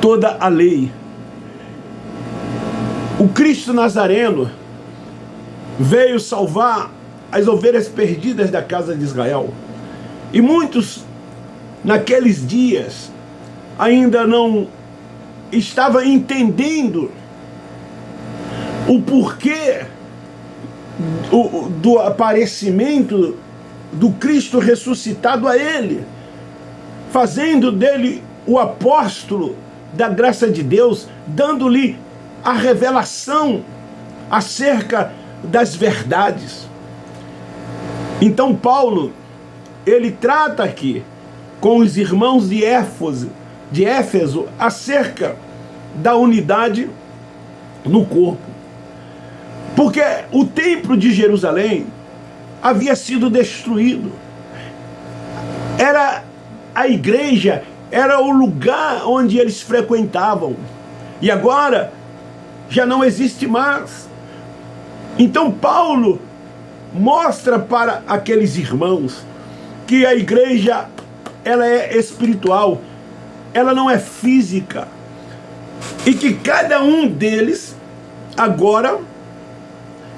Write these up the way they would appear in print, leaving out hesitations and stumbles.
toda a lei. O Cristo Nazareno veio salvar as ovelhas perdidas da casa de Israel. E muitos, naqueles dias, ainda não estavam entendendo o porquê do aparecimento do Cristo ressuscitado a ele, fazendo dele o apóstolo da graça de Deus, dando-lhe a revelação acerca das verdades. Então Paulo, ele trata aqui com os irmãos de Éfeso acerca da unidade no corpo. Porque o templo de Jerusalém havia sido destruído. Era a igreja, era o lugar onde eles frequentavam. E agora já não existe mais. Então Paulo mostra para aqueles irmãos que a igreja, ela é espiritual, ela não é física, e que cada um deles agora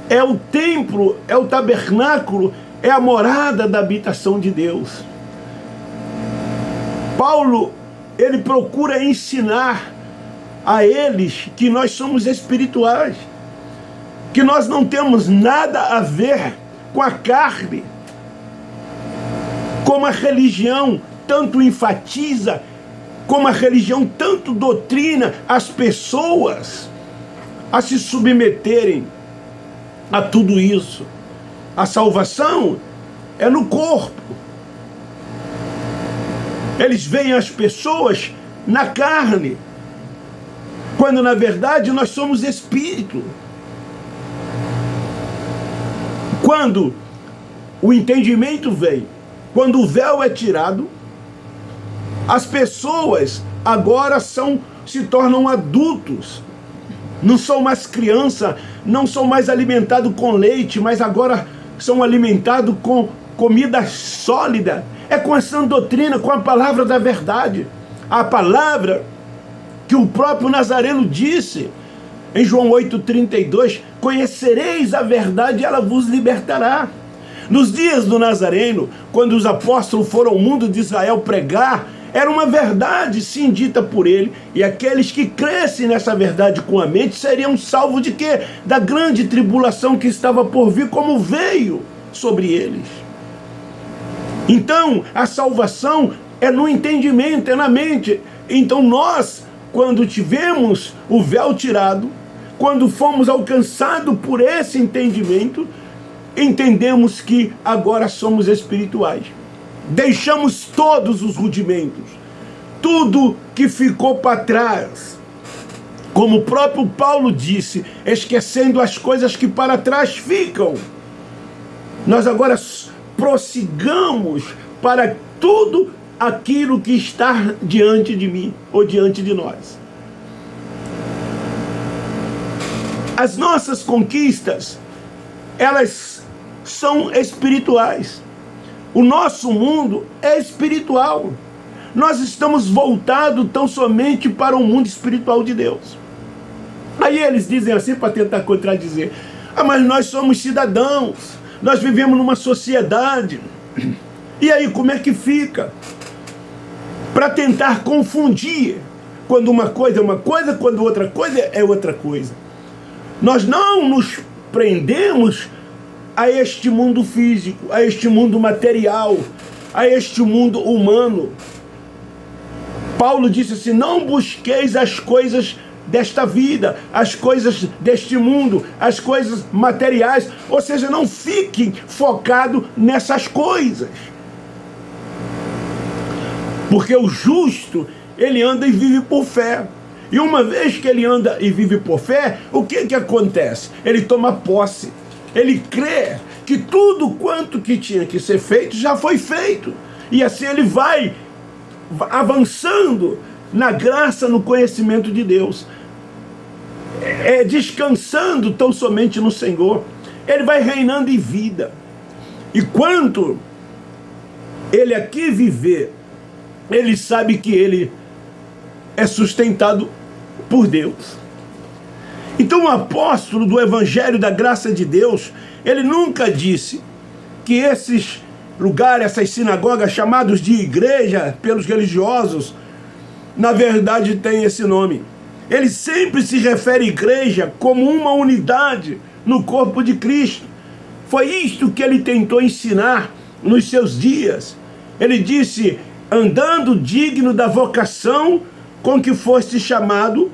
é o templo, é o tabernáculo, é a morada da habitação de Deus. Paulo, ele procura ensinar a eles que nós somos espirituais, que nós não temos nada a ver com a carne, como a religião tanto enfatiza, como a religião tanto doutrina as pessoas a se submeterem a tudo isso. A salvação é no corpo. Eles veem as pessoas na carne, quando na verdade nós somos espírito. Quando o entendimento vem, quando o véu é tirado, as pessoas agora se tornam adultos. Não são mais criança, não são mais alimentados com leite, mas agora são alimentados com comida sólida. É com a sã doutrina, com a palavra da verdade. A palavra que o próprio Nazareno disse em João 8,32, conhecereis a verdade e ela vos libertará. Nos dias do Nazareno, quando os apóstolos foram ao mundo de Israel pregar, era uma verdade sim dita por ele, e aqueles que crescem nessa verdade com a mente seriam salvos de quê? Da grande tribulação que estava por vir, como veio sobre eles. Então, a salvação é no entendimento, é na mente. Então nós, quando tivemos o véu tirado, quando fomos alcançados por esse entendimento, entendemos que agora somos espirituais. Deixamos todos os rudimentos, tudo que ficou para trás. Como o próprio Paulo disse, esquecendo as coisas que para trás ficam. Nós agora prossigamos para tudo aquilo que está diante de mim ou diante de nós. As nossas conquistas, elas são espirituais. O nosso mundo é espiritual. Nós estamos voltados tão somente para o mundo espiritual de Deus. Aí eles dizem assim para tentar contradizer: mas nós somos cidadãos, nós vivemos numa sociedade. E aí como é que fica? Para tentar confundir, quando uma coisa é uma coisa, quando outra coisa é outra coisa. Nós não nos prendemos a este mundo físico, a este mundo material, a este mundo humano. Paulo disse assim: não busqueis as coisas desta vida, as coisas deste mundo, as coisas materiais, ou seja, não fiquem focados nessas coisas. Porque o justo, ele anda e vive por fé. E uma vez que ele anda e vive por fé, o que acontece? Ele toma posse. Ele crê que tudo quanto que tinha que ser feito já foi feito. E assim ele vai avançando na graça, no conhecimento de Deus. Descansando tão somente no Senhor. Ele vai reinando em vida. E quando ele aqui viver, ele sabe que ele é sustentado por Deus. Então o apóstolo do Evangelho da Graça de Deus, ele nunca disse que esses lugares, essas sinagogas chamados de igreja pelos religiosos, na verdade tem esse nome. Ele sempre se refere à igreja como uma unidade no corpo de Cristo. Foi isto que ele tentou ensinar nos seus dias. Ele disse: andando digno da vocação com que foste chamado,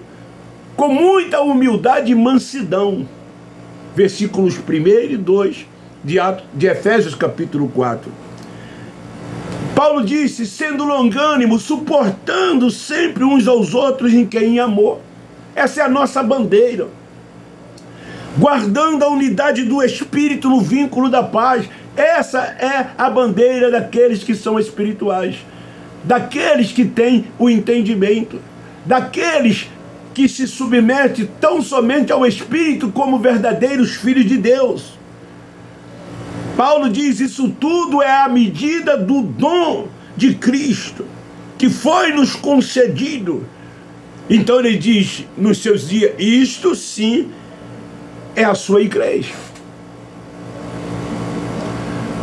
com muita humildade e mansidão. Versículos 1 e 2 de Efésios capítulo 4. Paulo disse: sendo longânimo, suportando sempre uns aos outros em quem amor. Essa é a nossa bandeira. Guardando a unidade do Espírito no vínculo da paz. Essa é a bandeira daqueles que são espirituais, daqueles que têm o entendimento, daqueles que se submetem tão somente ao Espírito como verdadeiros filhos de Deus. Paulo diz: isso tudo é a medida do dom de Cristo, que foi nos concedido. Então ele diz nos seus dias: isto sim é a sua igreja.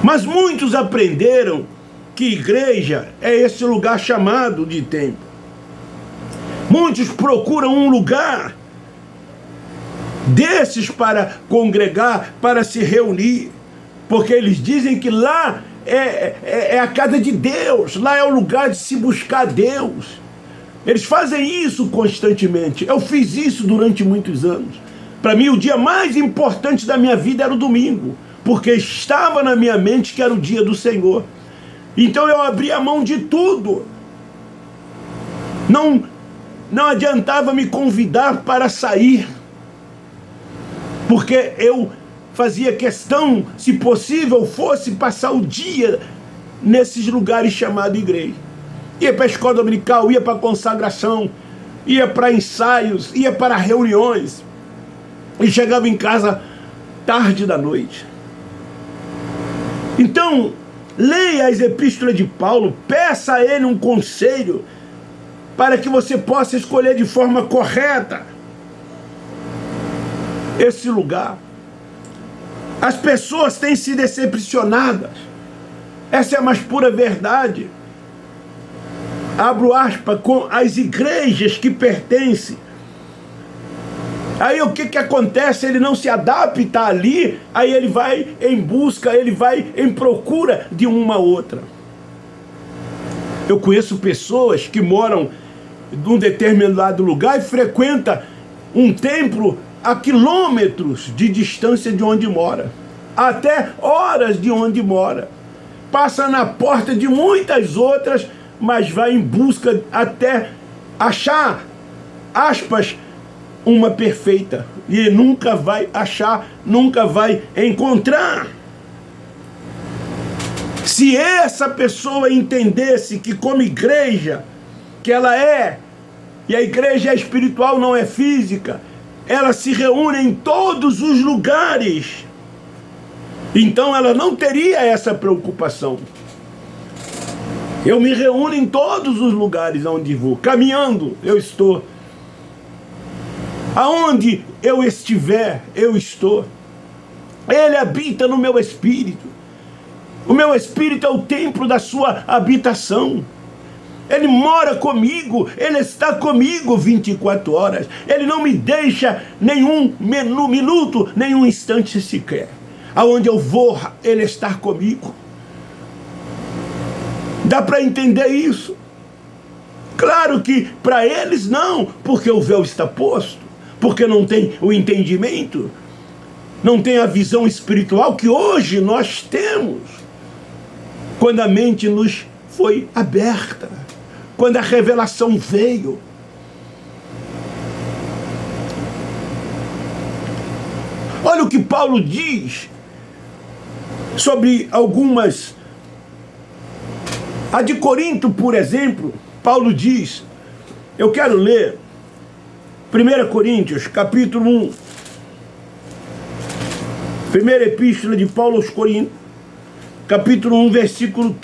Mas muitos aprenderam que igreja é esse lugar chamado de templo. Muitos procuram um lugar desses para congregar, para se reunir, porque eles dizem que lá é a casa de Deus, lá é o lugar de se buscar Deus. Eles fazem isso constantemente. Eu fiz isso durante muitos anos. Para mim, o dia mais importante da minha vida era o domingo, porque estava na minha mente que era o dia do Senhor. Então eu abri a mão de tudo. Não adiantava me convidar para sair, porque eu fazia questão, se possível, fosse passar o dia nesses lugares chamados igreja. Ia para a escola dominical, ia para a consagração, ia para ensaios, ia para reuniões, e chegava em casa tarde da noite. Então, leia as epístolas de Paulo, peça a ele um conselho, para que você possa escolher de forma correta esse lugar. As pessoas têm se decepcionadas. Essa é a mais pura verdade. Abro aspas, com as igrejas que pertencem. Aí o que acontece? Ele não se adapta ali, aí ele vai em busca, ele vai em procura de uma outra. Eu conheço pessoas que moram num determinado lugar e frequenta um templo a quilômetros de distância de onde mora, até horas de onde mora, passa na porta de muitas outras, mas vai em busca até achar, aspas, uma perfeita, e nunca vai achar, nunca vai encontrar. Se essa pessoa entendesse que como igreja, que ela é, e a igreja é espiritual, não é física, ela se reúne em todos os lugares, então ela não teria essa preocupação. Eu me reúno em todos os lugares onde vou, caminhando eu estou, aonde eu estiver eu estou, ele habita no meu espírito, o meu espírito é o templo da sua habitação. Ele mora comigo, ele está comigo 24 horas. Ele não me deixa nenhum minuto, nenhum instante sequer. Aonde eu vou, ele está comigo. Dá para entender isso? Claro que para eles não, porque o véu está posto, porque não tem o entendimento, não tem a visão espiritual que hoje nós temos, quando a mente nos foi aberta, quando a revelação veio. Olha o que Paulo diz sobre algumas. A de Corinto, por exemplo, Paulo diz, eu quero ler 1 Coríntios, capítulo 1, primeira epístola de Paulo aos Coríntios, capítulo 1, versículo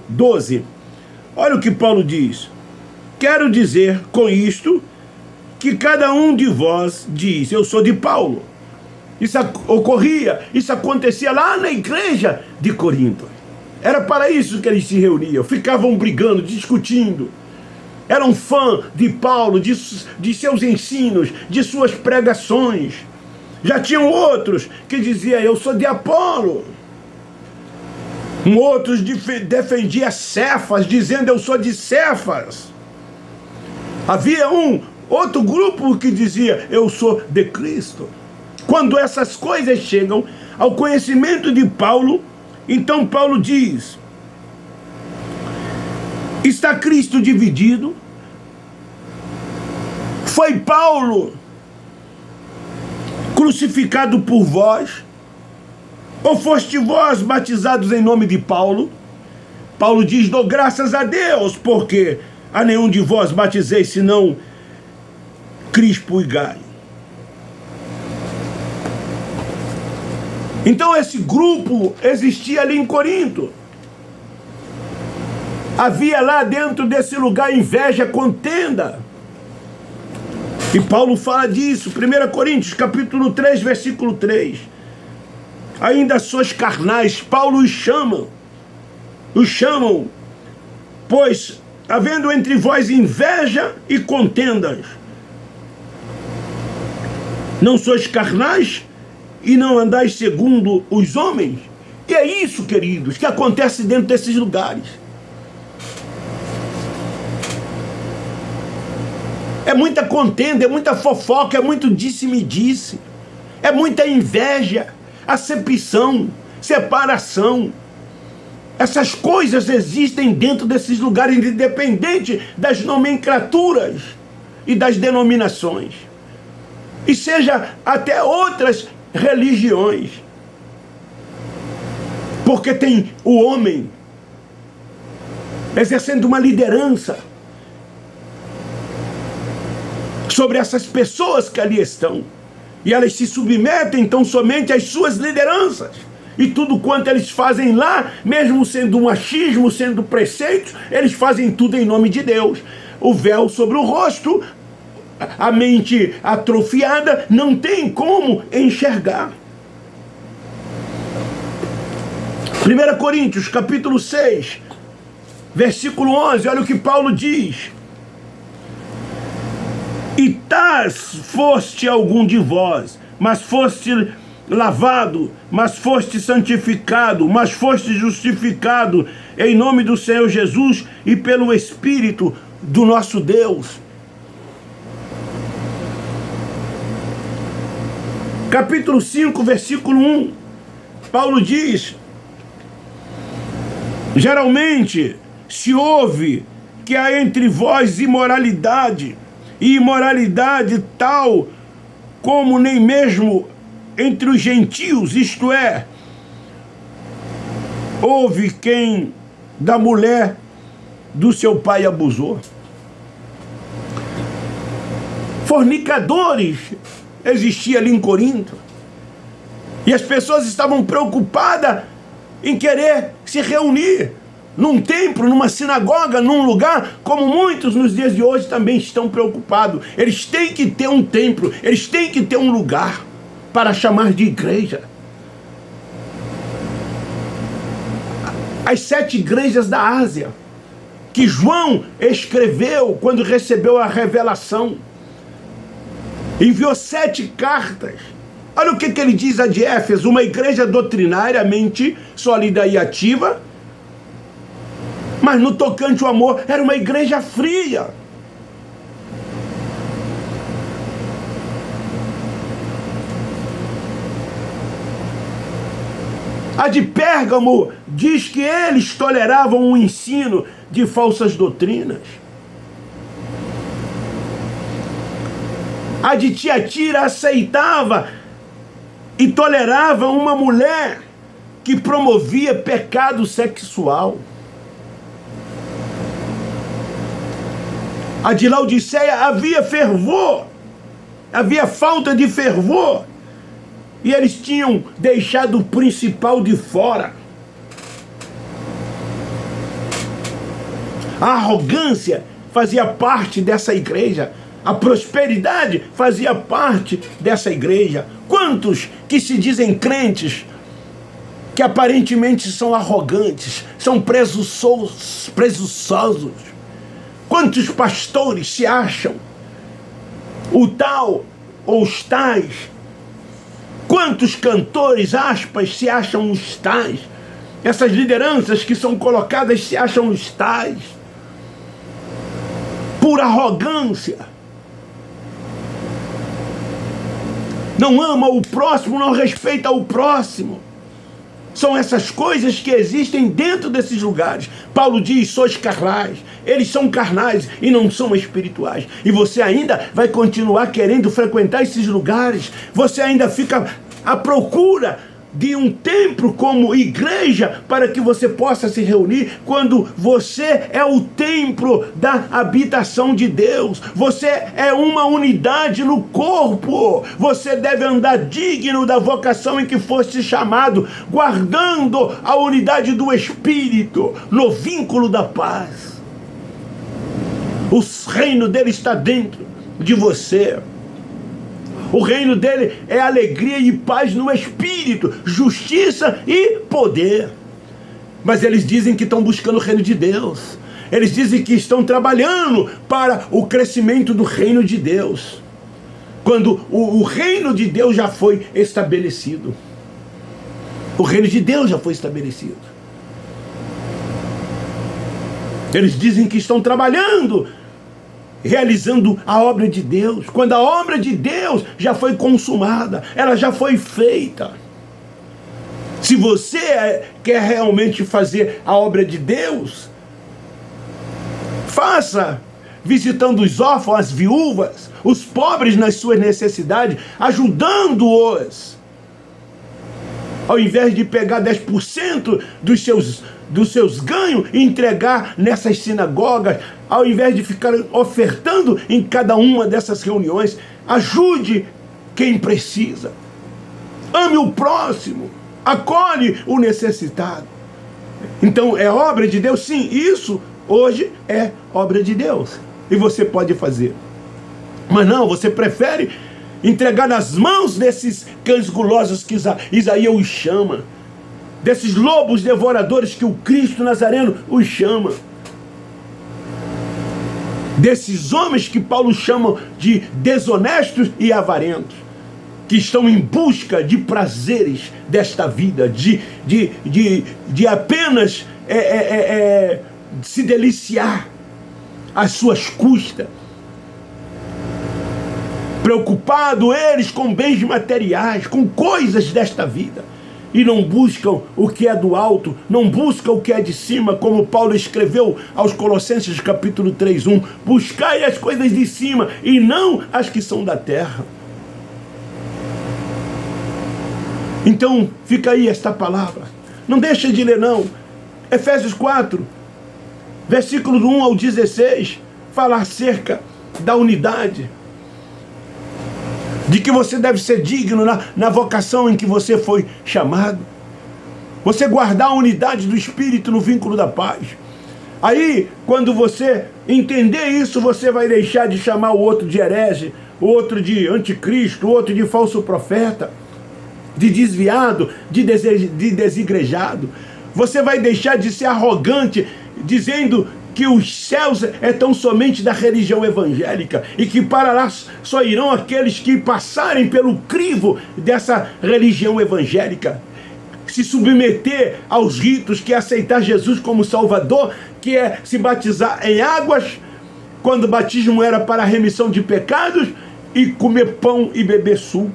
12. Olha o que Paulo diz. Quero dizer com isto que cada um de vós diz, eu sou de Paulo. Isso ocorria, isso acontecia lá na igreja de Corinto. Era para isso que eles se reuniam, ficavam brigando, discutindo. Eram fã de Paulo, de seus ensinos, de suas pregações. Já tinham outros que diziam, eu sou de Apolo. Outros defendiam Cefas, dizendo, eu sou de Cefas. Havia outro grupo que dizia, eu sou de Cristo. Quando essas coisas chegam ao conhecimento de Paulo, então Paulo diz, está Cristo dividido? Foi Paulo crucificado por vós? Ou foste vós batizados em nome de Paulo? Paulo diz, dou graças a Deus, porque a nenhum de vós batizei, senão Crispo e Gaio. Então esse grupo existia ali em Corinto. Havia lá dentro desse lugar inveja, contenda. E Paulo fala disso, 1 Coríntios capítulo 3, versículo 3. Ainda sois carnais, Paulo os chamam, pois havendo entre vós inveja e contendas, não sois carnais e não andais segundo os homens? E é isso, queridos, que acontece dentro desses lugares. É muita contenda, é muita fofoca, é muito disse-me-disse, é muita inveja, acepção, separação. Essas coisas existem dentro desses lugares, independente das nomenclaturas e das denominações. E seja até outras religiões. Porque tem o homem exercendo uma liderança sobre essas pessoas que ali estão. E elas se submetem então somente às suas lideranças. E tudo quanto eles fazem lá, mesmo sendo um achismo, sendo preceitos, eles fazem tudo em nome de Deus. O véu sobre o rosto, a mente atrofiada, não tem como enxergar. 1 Coríntios capítulo 6, versículo 11, olha o que Paulo diz. E tais foste algum de vós, mas foste lavado, mas foste santificado, mas foste justificado em nome do Senhor Jesus e pelo Espírito do nosso Deus. Capítulo 5, versículo 1, Paulo diz, geralmente se ouve que há entre vós imoralidade, e imoralidade tal como nem mesmo entre os gentios, isto é, houve quem da mulher do seu pai abusou. Fornicadores existia ali em Corinto. E as pessoas estavam preocupadas em querer se reunir num templo, numa sinagoga, num lugar, como muitos nos dias de hoje também estão preocupados. Eles têm que ter um templo, eles têm que ter um lugar para chamar de igreja. As 7 igrejas da Ásia, que João escreveu quando recebeu a revelação, enviou 7 cartas. Olha o que ele diz a de Éfeso, uma igreja doutrinariamente sólida e ativa, mas no tocante ao amor, era uma igreja fria. A de Pérgamo diz que eles toleravam o ensino de falsas doutrinas. A de Tiatira aceitava e tolerava uma mulher que promovia pecado sexual. A de Laodiceia havia fervor, havia falta de fervor, e eles tinham deixado o principal de fora. A arrogância fazia parte dessa igreja. A prosperidade fazia parte dessa igreja. Quantos que se dizem crentes, que aparentemente são arrogantes, são presunçosos? Quantos pastores se acham o tal ou os tais? Quantos cantores, aspas, se acham os tais? Essas lideranças que são colocadas se acham os tais por arrogância. Não ama o próximo, não respeita o próximo. São essas coisas que existem dentro desses lugares. Paulo diz, sois carnais. Eles são carnais e não são espirituais. E você ainda vai continuar querendo frequentar esses lugares. Você ainda fica à procura de um templo como igreja para que você possa se reunir, quando você é o templo da habitação de Deus. Você é uma unidade no corpo. Você deve andar digno da vocação em que foste chamado, guardando a unidade do Espírito no vínculo da paz. O reino dele está dentro de você. O reino dele é alegria e paz no Espírito, justiça e poder. Mas eles dizem que estão buscando o reino de Deus. Eles dizem que estão trabalhando para o crescimento do reino de Deus, quando o reino de Deus já foi estabelecido. O reino de Deus já foi estabelecido. Eles dizem que estão trabalhando, realizando a obra de Deus, quando a obra de Deus já foi consumada, ela já foi feita. Se você quer realmente fazer a obra de Deus, faça, visitando os órfãos, as viúvas, os pobres nas suas necessidades, ajudando-os. Ao invés de pegar 10% dos seus ganhos e entregar nessas sinagogas, ao invés de ficar ofertando em cada uma dessas reuniões, ajude quem precisa. Ame o próximo, acolhe o necessitado. Então é obra de Deus? Sim, isso hoje é obra de Deus. E você pode fazer. Mas não, você prefere entregar nas mãos desses cães gulosos que Isaías os chama, desses lobos devoradores que o Cristo Nazareno os chama, desses homens que Paulo chama de desonestos e avarentos, que estão em busca de prazeres desta vida, de apenas se deliciar às suas custas. Preocupado eles com bens materiais, com coisas desta vida, e não buscam o que é do alto, não buscam o que é de cima, como Paulo escreveu aos Colossenses capítulo 3:1, buscai as coisas de cima e não as que são da terra. Então fica aí esta palavra, não deixa de ler não. Efésios 4, versículo do 1 ao 16, fala acerca da unidade, de que você deve ser digno na vocação em que você foi chamado. Você guardar a unidade do Espírito no vínculo da paz. Aí, quando você entender isso, você vai deixar de chamar o outro de herege, o outro de anticristo, o outro de falso profeta, de desviado, de desigrejado. Você vai deixar de ser arrogante, dizendo que os céus é tão somente da religião evangélica e que para lá só irão aqueles que passarem pelo crivo dessa religião evangélica. Se submeter aos ritos, que é aceitar Jesus como Salvador, que é se batizar em águas, quando o batismo era para a remissão de pecados, e comer pão e beber suco,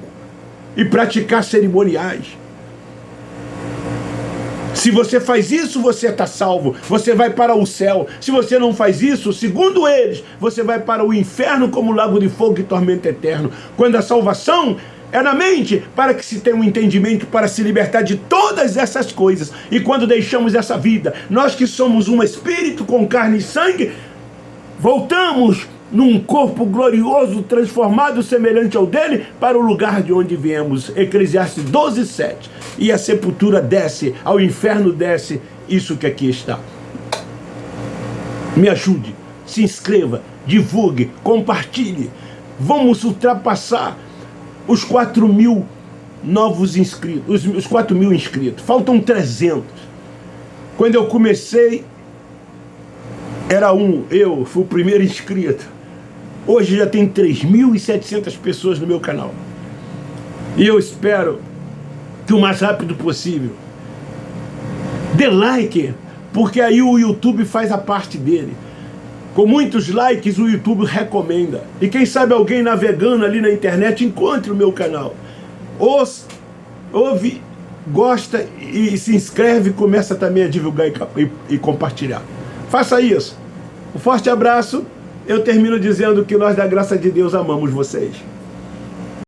e praticar cerimoniais. Se você faz isso, você está salvo, você vai para o céu. Se você não faz isso, segundo eles, você vai para o inferno como lago de fogo e tormento eterno. Quando a salvação é na mente, para que se tenha um entendimento para se libertar de todas essas coisas. E quando deixamos essa vida, nós que somos um espírito com carne e sangue, voltamos num corpo glorioso, transformado, semelhante ao dele, para o lugar de onde viemos. Eclesiastes 12:7. E a sepultura desce, ao inferno desce, isso que aqui está. Me ajude Se inscreva, divulgue, compartilhe. Vamos ultrapassar os 4.000 novos inscritos, os 4.000 inscritos. Faltam 300. Quando eu comecei, era eu fui o primeiro inscrito. Hoje já tem 3.700 pessoas no meu canal. E eu espero que o mais rápido possível dê like, porque aí o YouTube faz a parte dele. Com muitos likes o YouTube recomenda. E quem sabe alguém navegando ali na internet encontre o meu canal. Ouve, gosta e se inscreve e começa também a divulgar e compartilhar. Faça isso. Um forte abraço. Eu termino dizendo que nós, da graça de Deus, amamos vocês.